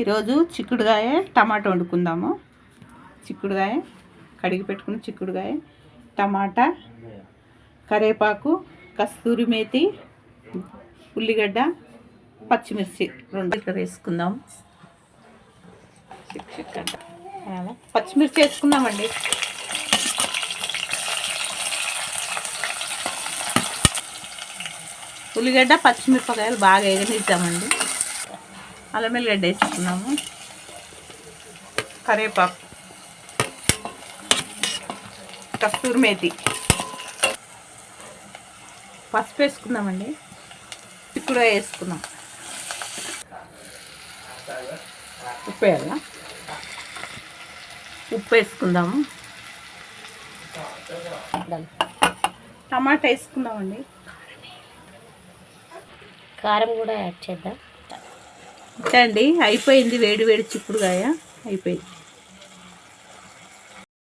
ఈరోజు చిక్కుడుగాయ టమాటా వండుకుందాము. చిక్కుడుగాయ కడిగి పెట్టుకుని చిక్కుడుగాయ, టమాటా, కరివేపాకు, కస్తూరి మేతి, ఉల్లిగడ్డ, పచ్చిమిర్చి రెండు ఇట్లా వేసుకుందాం. పచ్చిమిర్చి వేసుకుందామండి. ఉల్లిగడ్డ పచ్చిమిరపకాయలు బాగా ఎగనిద్దామండి. అల్లం వెల్లిగడ్డ వేసుకున్నాము. కరివేపాకు, కస్తూరి మేతి, పసుపు వేసుకుందామండి. చిక్కుడుగా వేసుకుందాం. ఉప్పు వేయాలా? ఉప్పు వేసుకుందాము. టమాటా వేసుకుందామండి. కారం కూడా యాడ్ చేద్దాం. అండి అయిపోయింది. వేడి వేడి చిక్కుడుగాయ అయిపోయింది.